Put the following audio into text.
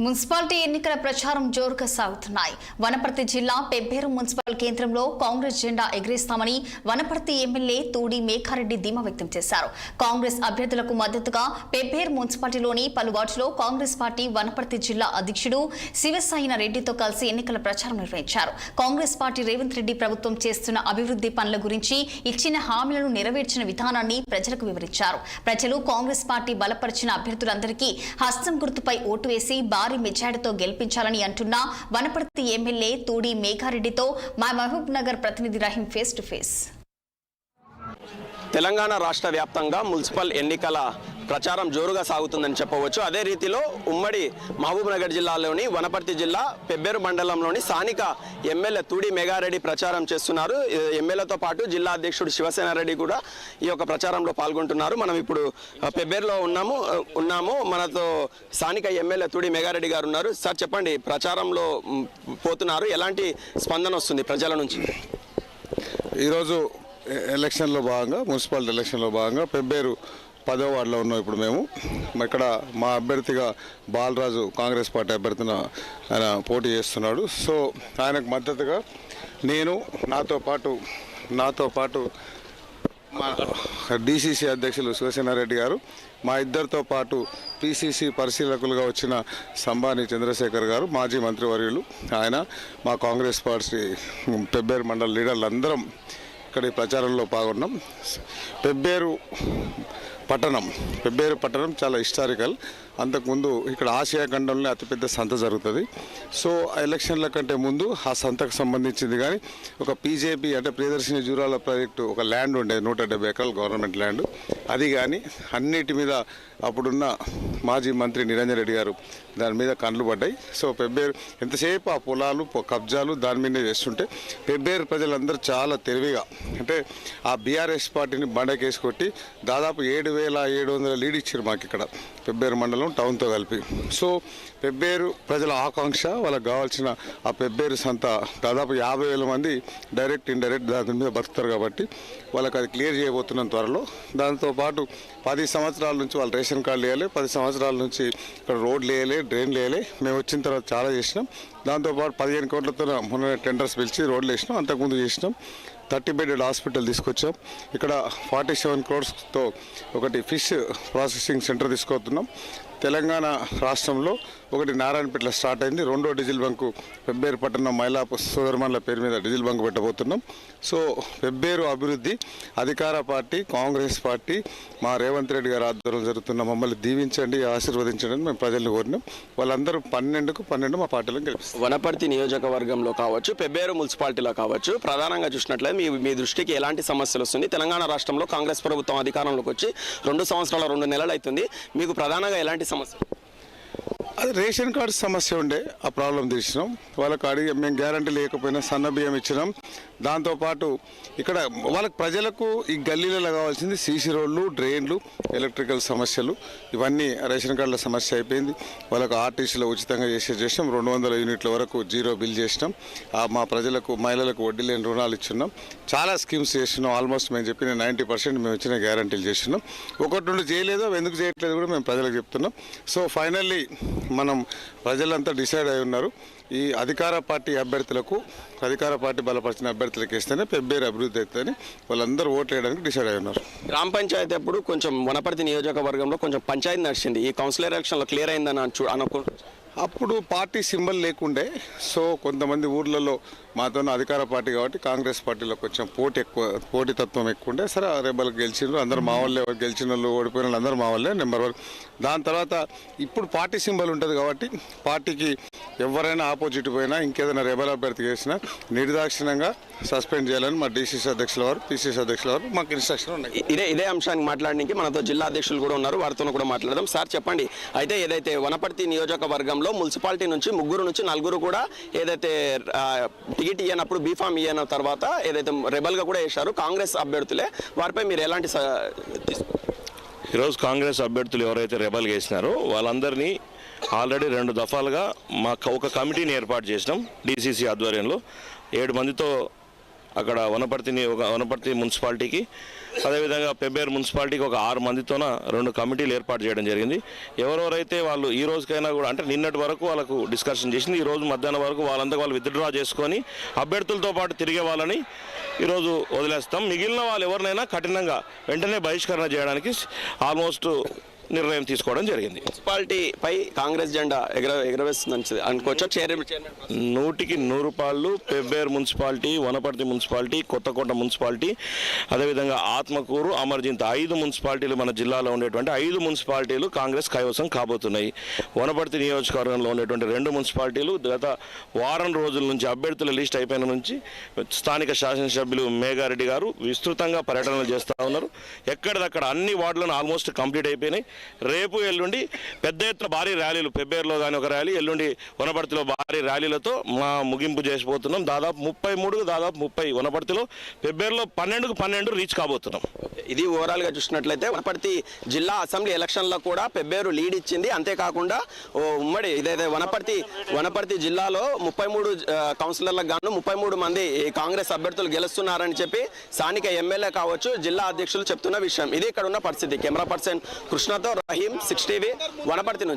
Municipality ఎన్నికల ప్రచారం జోరుగా సాగుతున్నాయి. వనపర్తి జిల్లా పెబ్బేరు మున్సిపల్ కేంద్రంలో కాంగ్రెస్ జెండా ఎగిరేస్తామని వనపర్తి ఎమ్మెల్యే తూడి మేఘారెడ్డి ధీమా వ్యక్తం చేశారు. కాంగ్రెస్ అభ్యర్థులకు మద్దతుగా పెబ్బేరు మున్సిపాలిటీలోని పలు వార్డులో కాంగ్రెస్ పార్టీ వనపర్తి జిల్లా అధ్యక్షుడు శివసాయిన రెడ్డితో కలిసి ఎన్నికల ప్రచారం నిర్వహించారు. కాంగ్రెస్ పార్టీ రేవంత్ రెడ్డి ప్రభుత్వం చేస్తున్న అభివృద్ధి పనుల గురించి, ఇచ్చిన హామీలను నెరవేర్చిన విధానాన్ని ప్రజలకు వివరించారు. ప్రజలు కాంగ్రెస్ పార్టీ బలపరిచిన అభ్యర్థులందరికీ హస్తం గుర్తుపై ఓటు వేసి భారీ మెజారిటీతో గెలిపించాలని అంటున్న వనపర్తి ఎమ్మెల్యే తూడి మేఘారెడ్డితో మా మహబూబ్ నగర్ ప్రతినిధి Rahim face to face. Telangana రాష్ట్ర వ్యాప్తంగా మున్సిపల్ ఎన్నికల ప్రచారం జోరుగా సాగుతుందని చెప్పవచ్చు. అదే రీతిలో ఉమ్మడి మహబూబ్ నగర్ జిల్లాలోని వనపర్తి జిల్లా పెబ్బేరు మండలంలోని స్థానిక ఎమ్మెల్యే తూడి మేఘారెడ్డి ప్రచారం చేస్తున్నారు. ఎమ్మెల్యేతో పాటు జిల్లా అధ్యక్షుడు శివసేన రెడ్డి కూడా ఈ యొక్క ప్రచారంలో పాల్గొంటున్నారు. మనం ఇప్పుడు పెబ్బేరులో ఉన్నాము. మనతో స్థానిక ఎమ్మెల్యే తూడి మేఘారెడ్డి గారు ఉన్నారు. సార్ చెప్పండి, ప్రచారంలో పోతున్నారు, ఎలాంటి స్పందన వస్తుంది ప్రజల నుంచి? ఈరోజు ఎలక్షన్లో భాగంగా, మున్సిపాలిటీ ఎలక్షన్లో భాగంగా పెబ్బేరు 10వ వార్డులో ఉన్నాం. ఇప్పుడు మేము ఇక్కడ మా అభ్యర్థిగా బాలరాజు కాంగ్రెస్ పార్టీ అభ్యర్థిన ఆయన పోటీ చేస్తున్నాడు. సో ఆయనకు మద్దతుగా నేను నాతో పాటు మా డిసిసి అధ్యక్షులు శివసేనారెడ్డి గారు, మా ఇద్దరితో పాటు పిసిసి పరిశీలకులుగా వచ్చిన సంబాని చంద్రశేఖర్ గారు, మాజీ మంత్రివర్యులు ఆయన, మా కాంగ్రెస్ పార్టీ పెబ్బేరు మండల లీడర్లు అందరం ఇక్కడ ఈ ప్రచారంలో పాల్గొన్నాం. పెబ్బేరు పట్టణం చాలా హిస్టారికల్. అంతకుముందు ఇక్కడ ఆసియా ఖండంలో అతిపెద్ద సంత జరుగుతుంది. సో ఎలక్షన్ల కంటే ముందు ఆ సంతకు సంబంధించింది కానీ ఒక పీజేపీ అంటే ప్రియదర్శిని జూరాల ప్రాజెక్టు ఒక ల్యాండ్ ఉండేది, 170 ఎకరాల గవర్నమెంట్ ల్యాండ్. అది కానీ అన్నిటి మీద అప్పుడున్న మాజీ మంత్రి నిరంజన్ రెడ్డి గారు దాని మీద కండ్లు పడ్డాయి. సో పెబ్బేరు ఎంతసేపు ఆ పొలాలు కబ్జాలు దాని మీదే చేస్తుంటే పెబ్బేరు ప్రజలందరూ చాలా తెలివిగా అంటే ఆ బీఆర్ఎస్ పార్టీని బండకేసి కొట్టి దాదాపు 7,700 లీడ్ ఇచ్చారు మాకు ఇక్కడ పెబ్బేరు మండలం టౌన్తో కలిపి. సో పెబ్బేరు ప్రజల ఆకాంక్ష, వాళ్ళకి కావాల్సిన ఆ పెబ్బేరు సంత దాదాపు 50,000 మంది డైరెక్ట్ ఇండైరెక్ట్ దాని మీద బతుకుతారు కాబట్టి వాళ్ళకి అది క్లియర్ చేయబోతున్నాం త్వరలో. దాంతోపాటు 10 సంవత్సరాల నుంచి వాళ్ళు రేషన్ కార్డులు వేయాలి, 10 సంవత్సరాల నుంచి ఇక్కడ రోడ్లు వేయాలి, డ్రైన్లు వేయాలి. మేము వచ్చిన తర్వాత చాలా చేసినాం. దాంతోపాటు 15 కోట్లతో మొన్న టెండర్స్ పిలిచి రోడ్లు వేసినాం, అంతకుముందు చేసినాం. 30 బెడెడ్ హాస్పిటల్ తీసుకొచ్చాం. ఇక్కడ 47 crores-తో ఒకటి ఫిష్ ప్రాసెసింగ్ సెంటర్ తీసుకొస్తున్నాం. తెలంగాణ రాష్ట్రంలో ఒకటి నారాయణపేటలో స్టార్ట్ అయింది. 2వ డీజిల్ బంకు పెబ్బేరు పట్టణం మహిళా సోదరమణుల పేరు మీద డీజిల్ బంకు పెట్టబోతున్నాం. సో పెబ్బేరు అభివృద్ధి అధికార పార్టీ కాంగ్రెస్ పార్టీ మా రేవంత్ రెడ్డి గారు ఆధ్వర్యంలో జరుగుతున్న మమ్మల్ని దీవించండి, ఆశీర్వదించండి మేము ప్రజల్ని కోరినాం. వాళ్ళందరూ 12కు 12 మా పార్టీలను గెలిపిస్తారు. వనపర్తి నియోజకవర్గంలో కావచ్చు, పెబ్బేరు మున్సిపాలిటీలో కావచ్చు, ప్రధానంగా చూసినట్లయితే మీ దృష్టికి ఎలాంటి సమస్యలు వస్తుంది? తెలంగాణ రాష్ట్రంలో కాంగ్రెస్ ప్రభుత్వం అధికారంలోకి వచ్చి 2 సంవత్సరాల 2 నెలలు అవుతుంది. మీకు ప్రధానంగా ఎలాంటి సమస్య? అది రేషన్ కార్డు సమస్య ఉండే, ఆ ప్రాబ్లం తీసినాం. వాళ్ళకి అడిగి మేము గ్యారంటీ లేకపోయినా సన్న బియ్యం ఇచ్చినాం. దాంతోపాటు ఇక్కడ వాళ్ళకి ప్రజలకు ఈ గల్లీలలో కావాల్సింది సీసీ రోడ్లు, డ్రైన్లు, ఎలక్ట్రికల్ సమస్యలు, ఇవన్నీ రేషన్ కార్డుల సమస్య అయిపోయింది. వాళ్ళకు ఆర్టీసీలో ఉచితంగా చేసినాం. 200 యూనిట్ల వరకు జీరో బిల్ చేసినాం. మా ప్రజలకు మహిళలకు వడ్డీ లేని రుణాలు ఇచ్చున్నాం. చాలా స్కీమ్స్ చేస్తున్నాం. ఆల్మోస్ట్ మేము చెప్పిన 90% మేము ఇచ్చిన గ్యారంటీలు చేస్తున్నాం. 1-2 చేయలేదో ఎందుకు చేయట్లేదు కూడా మేము ప్రజలకు చెప్తున్నాం. సో ఫైనల్లీ మనం ప్రజలంతా డిసైడ్ అయి ఉన్నారు. ఈ అధికార పార్టీ బలపరిచిన అభ్యర్థులకు ఇస్తేనే పెబ్బేరు అభివృద్ధి అవుతుందని వాళ్ళందరూ ఓట్లు వేయడానికి డిసైడ్ అయి ఉన్నారు. గ్రామ పంచాయతీ అప్పుడు కొంచెం వనపర్తి నియోజకవర్గంలో కొంచెం పంచాయతీ నడిచింది. ఈ కౌన్సిలర్ ఎలక్షన్లో క్లియర్ అయిందని అప్పుడు పార్టీ సింబల్ లేకుండే. సో కొంతమంది ఊర్లలో మాతో అధికార పార్టీ కాబట్టి కాంగ్రెస్ పార్టీలో కొంచెం పోటీతత్వం ఎక్కువ ఉండే. సరే రెబల్ గెలిచిండ్రు, అందరూ మా వాళ్ళే, గెలిచిన వాళ్ళు ఓడిపోయిన వాళ్ళు అందరూ మా వాళ్ళే నెంబర్ 1. దాని తర్వాత ఇప్పుడు పార్టీ సింబల్ ఉంటుంది కాబట్టి పార్టీకి ఎవరైనా ఆపోజిట్ పోయినా ఇంకేదైనా రెబల్ అభ్యర్థి చేసినా నిర్దాక్షిణ్యంగా సస్పెండ్ చేయాలని మా డిసిసి అధ్యక్షుల వారు, పిసిసి అధ్యక్షుల వారు మాకు ఇన్స్ట్రక్షన్ ఉన్నాయి. ఇదే అంశానికి మాట్లాడడానికి మనతో జిల్లా అధ్యక్షులు కూడా ఉన్నారు, వారితో కూడా మాట్లాడదాం. సార్ చెప్పండి, అయితే ఏదైతే వనపర్తి నియోజకవర్గంలో మున్సిపాలిటీ నుంచి 3 నుంచి 4 కూడా ఏదైతే టికెట్ ఇయ్యనప్పుడు బీఫామ్ ఇయ్యన తర్వాత ఏదైతే రెబల్గా కూడా వేశారు కాంగ్రెస్ అభ్యర్థులే, వారిపై మీరు ఎలాంటి ఈరోజు కాంగ్రెస్ అభ్యర్థులు ఎవరైతే రెబల్ వేసినారో వాళ్ళందరినీ ఆల్రెడీ 2 దఫాలుగా ఒక కమిటీని ఏర్పాటు చేసినాం డిసిసి ఆధ్వర్యంలో. 7 మందితో అక్కడ వనపర్తి మున్సిపాలిటీకి అదేవిధంగా పెబ్బేరు మున్సిపాలిటీకి ఒక 6 మందితోన 2 కమిటీలు ఏర్పాటు చేయడం జరిగింది. ఎవరెవరైతే వాళ్ళు ఈ రోజుకైనా కూడా అంటే నిన్నటి వరకు వాళ్ళకు డిస్కషన్ చేసింది, ఈ రోజు మధ్యాహ్నం వరకు వాళ్ళంతా వాళ్ళు విత్డ్రా చేసుకొని అభ్యర్థులతో పాటు తిరిగే వాళ్ళని ఈరోజు వదిలేస్తాం. మిగిలిన వాళ్ళు ఎవరినైనా కఠినంగా వెంటనే బహిష్కరణ చేయడానికి ఆల్మోస్ట్ నిర్ణయం తీసుకోవడం జరిగింది. మున్సిపాలిటీపై కాంగ్రెస్ జెండా ఎగరవేస్తుంది అనుకోవచ్చా? 100% Pebbair municipality, Wanaparthy municipality, Kothakota municipality, అదేవిధంగా ఆత్మకూరు, అమర్జింత 5 మున్సిపాలిటీలు మన జిల్లాలో ఉండేటువంటి 5 మున్సిపాలిటీలు కాంగ్రెస్ కైవసం కాబోతున్నాయి. వనపర్తి నియోజకవర్గంలో ఉండేటువంటి 2 మున్సిపాలిటీలు గత వారం రోజుల నుంచి అభ్యర్థుల లిస్ట్ అయిపోయిన నుంచి స్థానిక శాసనసభ్యులు మేఘారెడ్డి గారు విస్తృతంగా పర్యటనలు చేస్తూ ఉన్నారు. ఎక్కడిదక్కడ అన్ని వార్డులను ఆల్మోస్ట్ కంప్లీట్ అయిపోయినాయి. రేపు ఎల్లుండి పెద్ద ఎత్తున భారీ ర్యాలీలు, పెబ్బేరులో కానీ ఒక ర్యాలీ, ఎల్లుండి వనపర్తిలో భారీ ర్యాలీలతో మా ముగింపు చేసిపోతున్నాం. దాదాపు 30 వనపర్తిలో, పెబ్బేరులో 12 రీచ్ కాబోతున్నాం. ఇది ఓవరాల్ గా చూసినట్లయితే వనపర్తి జిల్లా అసెంబ్లీ ఎలక్షన్లో కూడా పెబ్బేరు లీడ్ ఇచ్చింది. అంతేకాకుండా ఉమ్మడి ఇదైతే వనపర్తి జిల్లాలో 33 కౌన్సిలర్లకు గాను 33 మంది కాంగ్రెస్ అభ్యర్థులు గెలుస్తున్నారని చెప్పి స్థానిక ఎమ్మెల్యే కావచ్చు, జిల్లా అధ్యక్షులు చెప్తున్న విషయం. ఇది ఇక్కడ ఉన్న పరిస్థితి. కెమెరా పర్సన్ కృష్ణతో రహీం, 6 టీవీ, వనపర్తి నుంచి.